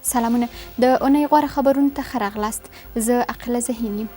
سلامونه د اونۍ غوره خبرونه ته ښه راغلاست. زه عقله ذهین یم.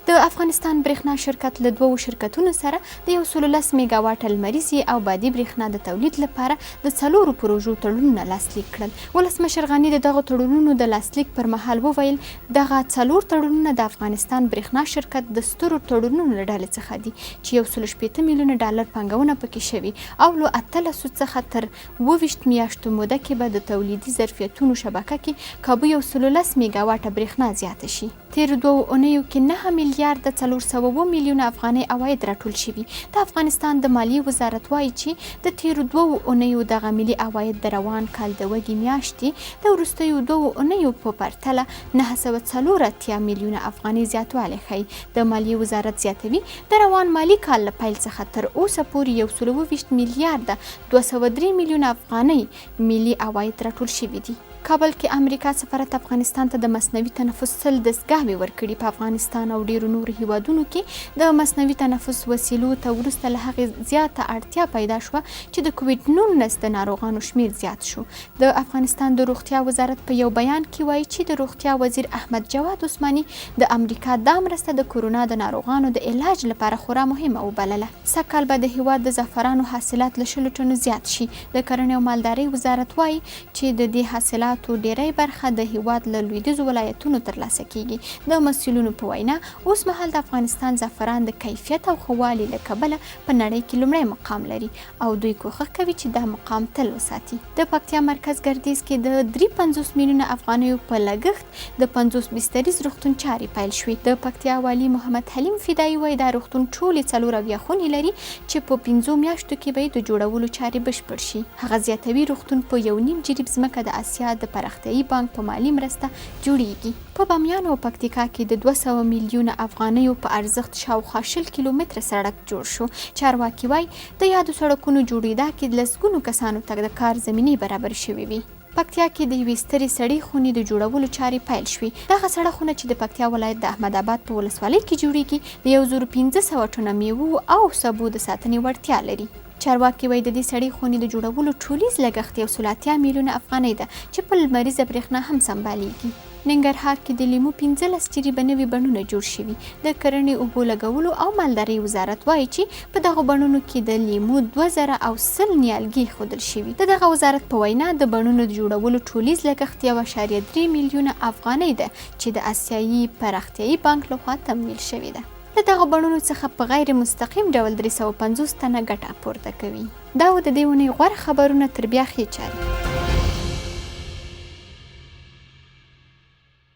د افغانستان برېښنا شرکت له 2 شرکتونو سره د 110 میګاواټ لمریزې او بادي برېښنا د تولید لپاره د 4 پروژو تړونونه لاسلیک کړل. ولسمشر غني د دغه تړونونو د لاسلیک پر مهال وویل دغه 4 تړونونه د افغانستان برېښنا شرکت د سترو تړونونو له ډلې څخه دي چې 180 میلیونه ډالر پانګونه پکې شوي او له 18 څخه تر 22 میاشتو موده کې به د تولیدي ظرفیتونو شبکه کې کابو 110 میګاواټه برېښنا زیاته شي. تیرو 2 اونیو کې 9 میلیارډ 407 میلیونه افغانۍ عواید راټول شوي. د افغانستان د مالیې وزارت وایي چې د تیرو 2 اونیو دغه ملي عواید د روان کال د وږي میاشتې د وروستیو 2 اونیو په پرتله 984 میلیونه افغانۍ زیاتوالی ښیي. د مالیې وزارت زیاتوي د روان مالي کال له پیل څخه تر اوسه پورې 120 میلیارډ 203 میلیونه افغانۍ ملي عواید راټول شوي دي. کابل کې امریکا سفارت افغانستان ته د مصنوعي تنفس 100 دستګاوې ورکړي. په افغانستان او ډیرو نورو هیوادونو کې د مصنوعي تنفس وسیلو ته وروسته له هغې زیاته اړتیا پیدا شوه چې د کوویډ 19 د ناروغانو شمیر زیات شو. د افغانستان د روغتیا وزارت په یو بیان کې وایي چې د روغتیا وزیر احمد جواد عثماني د امریکا دا مرسته د کورونا د ناروغانو د علاج لپاره خورا مهمه وبلله. سږکال به د هیواد د زعفرانو حاصلات له 100 ټنو زیات شي. د کرنې او مالدارۍ وزارت وایي چې د دې حاصلات ډیری برخه د هیواد له لویدیځو ولایتونو ترلاسه کیږي. د مسؤلینو په وینا اوس مهال د افغانستان زعفران د کیفیت او ښه والي له کبله په نړۍ کې لومړی مقام لري او دوی کوښښ کوي چې دا مقام تل وساتي. د پکتیا مرکز ګردیز کې د 53 میلیونه افغانیو په لګښت د 50 بستریز روغتون چارې پیل شوې. د پکتیا والي محمد حلیم فدایي وایي دا روغتون ټولې 4 خونې لري چې په 5 میاشتو کې به د جوړولو چارې بشپړ شي. هغه زیاتوي روغتون په 1.5 جریب ځمکه د اسیا د پراختیایي بانک په مالی مرسته جوړیږي. په بامیان او پکتیکا کې د 200 میلیونه افغانیو په ارزښت شاوخوا 10 کیلومتره سړک جوړ شو. چارواکي وایي د یادو سړکونو جوړېدا کې لسګونو کسانو ته د کار زمینې برابر شوې وي. پکتیا کې د یوې سترې سړې خونې د جوړولو چارې پیل شوې. دغه سړه خونه چې د پکتیا ولایت د احمد آباد په ولسوالۍ کې جوړیږي د 1500 ټنه میوو او سبو د ساتنې وړتیا لري. چارواکي وایي د دې سړې خونې د جوړولو ټولیز لګښت 180 میلیونه افغانۍ ده چې په لمریزه برېښنا هم سمبالیږي. ننګرهار کې د لیمو 15 جریبه نوي بڼونه جوړ شوي. د کرنې اوبو لګولو او مالدارۍ وزارت وایي چې په دغه بڼونو کې د لیمو 2010 نیالګي ښودل شوي. د دغه وزارت په وینا د بڼونو د جوړولو ټولیز لګښت 1.3 میلیونه افغانۍ ده چې د اسیایي پراختیایي بانک لخوا تمویل شوې ده. د دغه بڼونو څخه په غیر مستقیم ډول 350 تنه ګټه پورته کوي. دا و د دې اونۍ غوره خبرونه. تر بیا ښې چارې.